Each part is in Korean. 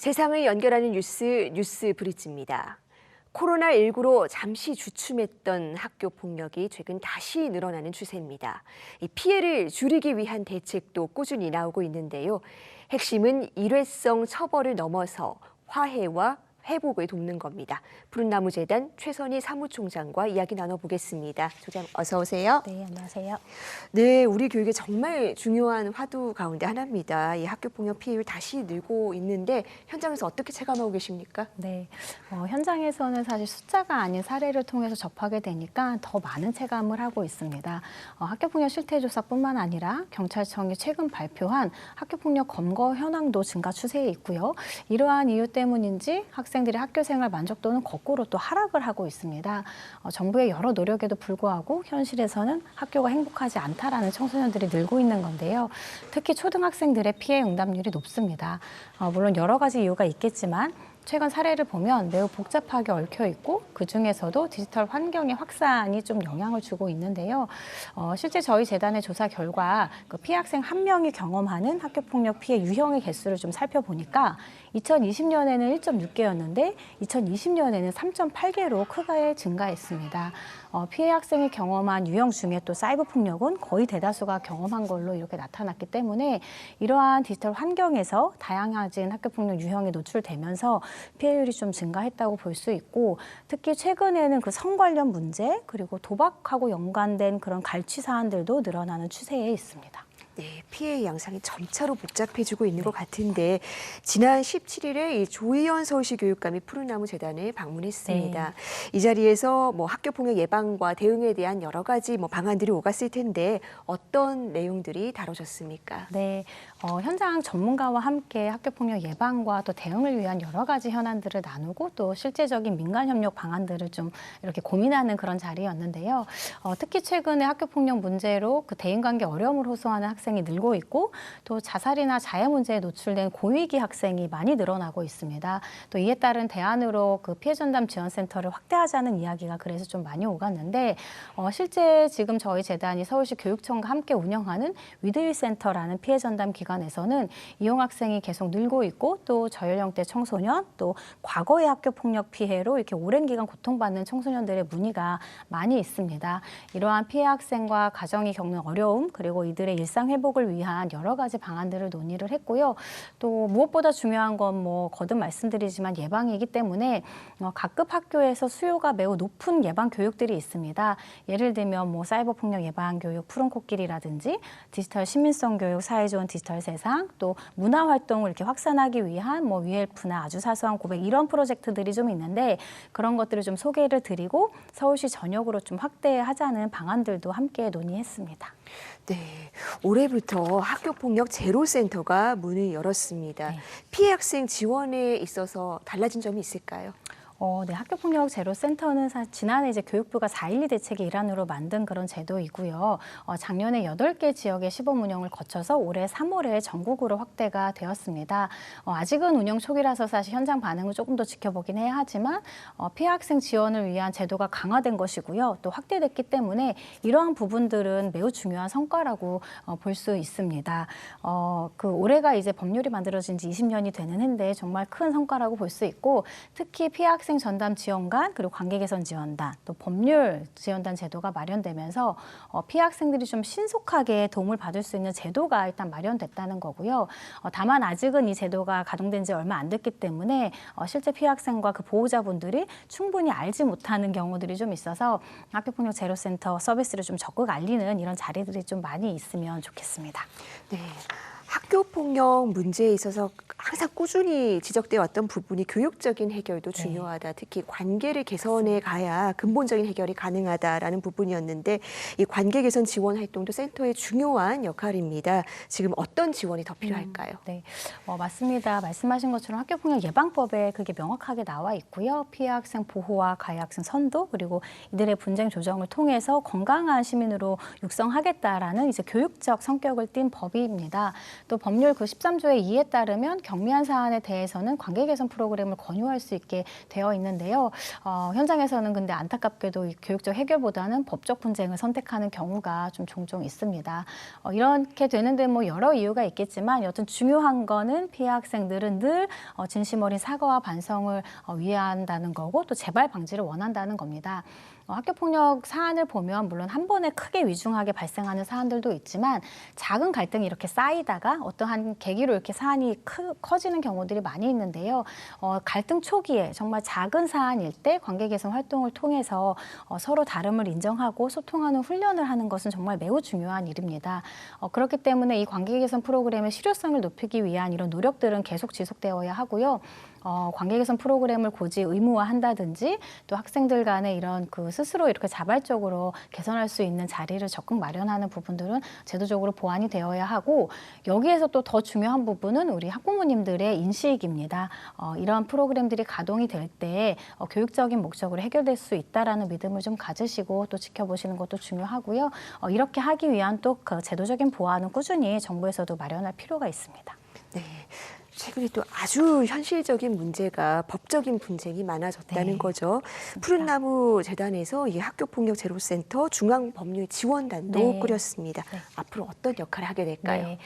세상을 연결하는 뉴스 브릿지입니다. 코로나19로 잠시 주춤했던 학교 폭력이 최근 다시 늘어나는 추세입니다. 이 피해를 줄이기 위한 대책도 꾸준히 나오고 있는데요. 핵심은 일회성 처벌을 넘어서 화해와 회복을 돕는 겁니다. 푸른나무재단 최선희 사무총장과 이야기 나눠보겠습니다. 소장 어서 오세요. 네, 안녕하세요. 네, 우리 교육에 정말 중요한 화두 가운데 하나입니다. 이 학교폭력 피해율 다시 늘고 있는데 현장에서 어떻게 체감하고 계십니까? 네, 현장에서는 사실 숫자가 아닌 사례를 통해서 접하게 되니까 더 많은 체감을 하고 있습니다. 학교폭력 실태조사뿐만 아니라 경찰청이 최근 발표한 학교폭력 검거 현황도 증가 추세에 있고요. 이러한 이유 때문인지 학생들의 학교 생활 만족도는 거꾸로 또 하락을 하고 있습니다. 정부의 여러 노력에도 불구하고 현실에서는 학교가 행복하지 않다라는 청소년들이 늘고 있는 건데요. 특히 초등학생들의 피해 응답률이 높습니다. 물론 여러 가지 이유가 있겠지만 최근 사례를 보면 매우 복잡하게 얽혀 있고 그중에서도 디지털 환경의 확산이 좀 영향을 주고 있는데요. 실제 저희 재단의 조사 결과 그 피해 학생 한 명이 경험하는 학교폭력 피해 유형의 개수를 좀 살펴보니까 2020년에는 1.6개였는데 2020년에는 3.8개로 크게 증가했습니다. 피해 학생이 경험한 유형 중에 또 사이버 폭력은 거의 대다수가 경험한 걸로 이렇게 나타났기 때문에 이러한 디지털 환경에서 다양해진 학교폭력 유형에 노출되면서 피해율이 좀 증가했다고 볼 수 있고 특히 최근에는 그 성 관련 문제 그리고 도박하고 연관된 그런 갈취 사안들도 늘어나는 추세에 있습니다. 네, 피해 양상이 점차로 복잡해지고 있는 것 같은데 지난 17일에 이 조희연 서울시 교육감이 푸른나무 재단을 방문했습니다. 네. 이 자리에서 학교 폭력 예방과 대응에 대한 여러 가지 방안들이 오갔을 텐데 어떤 내용들이 다뤄졌습니까? 네, 현장 전문가와 함께 학교폭력 예방과 또 대응을 위한 여러 가지 현안들을 나누고 또 실제적인 민간협력 방안들을 좀 이렇게 고민하는 그런 자리였는데요. 특히 최근에 학교폭력 문제로 그 대인관계 어려움을 호소하는 학생이 늘고 있고 또 자살이나 자해 문제에 노출된 고위기 학생이 많이 늘어나고 있습니다. 또 이에 따른 대안으로 그 피해 전담 지원센터를 확대하자는 이야기가 그래서 좀 많이 오갔는데 실제 지금 저희 재단이 서울시 교육청과 함께 운영하는 위드힐센터라는 피해 전담 기관에서는 이용 학생이 계속 늘고 있고 또 저연령대 청소년 또 과거의 학교폭력 피해로 이렇게 오랜 기간 고통받는 청소년들의 문의가 많이 있습니다. 이러한 피해 학생과 가정이 겪는 어려움 그리고 이들의 일상 회복을 위한 여러 가지 방안들을 논의를 했고요. 또 무엇보다 중요한 건 거듭 말씀드리지만 예방이기 때문에 각급 학교에서 수요가 매우 높은 예방 교육들이 있습니다. 예를 들면 사이버 폭력 예방 교육 푸른 코끼리라든지 디지털 시민성 교육 사회 좋은 디지털 세상 또 문화 활동을 이렇게 확산하기 위한 위헬프나 아주 사소한 고백 이런 프로젝트들이 좀 있는데 그런 것들을 좀 소개를 드리고 서울시 전역으로 좀 확대하자는 방안들도 함께 논의했습니다. 네, 올해부터 학교폭력 제로센터가 문을 열었습니다. 네. 피해 학생 지원에 있어서 달라진 점이 있을까요? 네, 학교폭력 제로센터는 지난해 이제 교육부가 4.12 대책의 일환으로 만든 그런 제도이고요. 작년에 8개 지역의 시범 운영을 거쳐서 올해 3월에 전국으로 확대가 되었습니다. 아직은 운영 초기라서 사실 현장 반응을 조금 더 지켜보긴 해야 하지만 피해 학생 지원을 위한 제도가 강화된 것이고요. 또 확대됐기 때문에 이러한 부분들은 매우 중요한 성과라고 볼 수 있습니다. 그 올해가 이제 법률이 만들어진 지 20년이 되는 해인데 정말 큰 성과라고 볼 수 있고 특히 피해 학생 전담 지원관 그리고 관계 개선 지원단 또 법률 지원단 제도가 마련되면서 피해 학생들이 좀 신속하게 도움을 받을 수 있는 제도가 일단 마련됐다는 거고요. 다만 아직은 이 제도가 가동된 지 얼마 안 됐기 때문에 실제 피해 학생과 그 보호자분들이 충분히 알지 못하는 경우들이 좀 있어서 학교폭력 제로센터 서비스를 좀 적극 알리는 이런 자리들이 좀 많이 있으면 좋겠습니다. 네. 학교폭력 문제에 있어서 항상 꾸준히 지적되어 왔던 부분이 교육적인 해결도 중요하다. 특히 관계를 개선해 가야 근본적인 해결이 가능하다라는 부분이었는데 이 관계 개선 지원 활동도 센터의 중요한 역할입니다. 지금 어떤 지원이 더 필요할까요? 네, 맞습니다. 말씀하신 것처럼 학교폭력 예방법에 그게 명확하게 나와 있고요. 피해 학생 보호와 가해 학생 선도 그리고 이들의 분쟁 조정을 통해서 건강한 시민으로 육성하겠다라는 이제 교육적 성격을 띤 법입니다. 또 법률 그 13조의 2에 따르면 경미한 사안에 대해서는 관계 개선 프로그램을 권유할 수 있게 되어 있는데요. 현장에서는 근데 안타깝게도 이 교육적 해결보다는 법적 분쟁을 선택하는 경우가 좀 종종 있습니다. 이렇게 되는데 뭐 여러 이유가 있겠지만 여튼 중요한 거는 피해 학생들은 늘 진심 어린 사과와 반성을 위한다는 거고 또 재발 방지를 원한다는 겁니다. 학교폭력 사안을 보면 물론 한 번에 크게 위중하게 발생하는 사안들도 있지만 작은 갈등이 이렇게 쌓이다가 어떠한 계기로 이렇게 사안이 커지는 경우들이 많이 있는데요. 갈등 초기에 정말 작은 사안일 때 관계 개선 활동을 통해서 서로 다름을 인정하고 소통하는 훈련을 하는 것은 정말 매우 중요한 일입니다. 그렇기 때문에 이 관계 개선 프로그램의 실효성을 높이기 위한 이런 노력들은 계속 지속되어야 하고요. 관계 개선 프로그램을 고지 의무화한다든지 또 학생들 간의 이런 그 스스로 이렇게 자발적으로 개선할 수 있는 자리를 적극 마련하는 부분들은 제도적으로 보완이 되어야 하고 여기에서 또 더 중요한 부분은 우리 학부모님들의 인식입니다. 이러한 프로그램들이 가동이 될 때 교육적인 목적으로 해결될 수 있다라는 믿음을 좀 가지시고 또 지켜보시는 것도 중요하고요. 이렇게 하기 위한 또 그 제도적인 보완은 꾸준히 정부에서도 마련할 필요가 있습니다. 네. 최근에 또 아주 현실적인 문제가 법적인 분쟁이 많아졌다는 네, 거죠. 푸른나무 재단에서 이 학교폭력 제로센터 중앙법률지원단도 네. 꾸렸습니다. 네. 앞으로 어떤 역할을 하게 될까요? 네,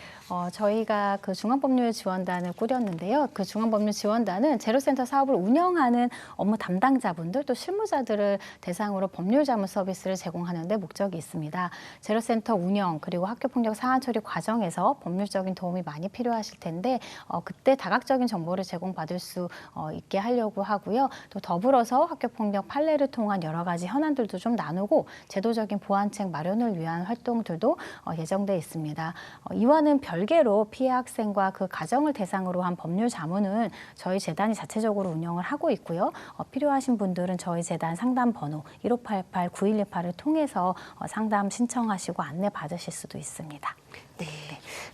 저희가 그 중앙법률지원단을 꾸렸는데요. 그 중앙법률지원단은 제로센터 사업을 운영하는 업무 담당자분들 또 실무자들을 대상으로 법률자문 서비스를 제공하는 데 목적이 있습니다. 제로센터 운영 그리고 학교폭력 사안 처리 과정에서 법률적인 도움이 많이 필요하실 텐데 그때 다각적인 정보를 제공받을 수 있게 하려고 하고요. 또 더불어서 학교폭력 판례를 통한 여러 가지 현안들도 좀 나누고 제도적인 보완책 마련을 위한 활동들도 예정돼 있습니다. 이와는 별개로 피해 학생과 그 가정을 대상으로 한 법률 자문은 저희 재단이 자체적으로 운영을 하고 있고요. 필요하신 분들은 저희 재단 상담 번호 1588-9118을 통해서 상담 신청하시고 안내 받으실 수도 있습니다. 네.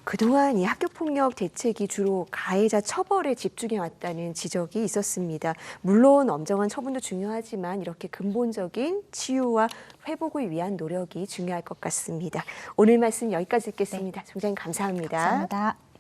그동안 이 학교폭력 대책이 주로 가해자 처벌에 집중해 왔다는 지적이 있었습니다. 물론 엄정한 처분도 중요하지만 이렇게 근본적인 치유와 회복을 위한 노력이 중요할 것 같습니다. 오늘 말씀 여기까지 듣겠습니다. 총장님 감사합니다. 감사합니다.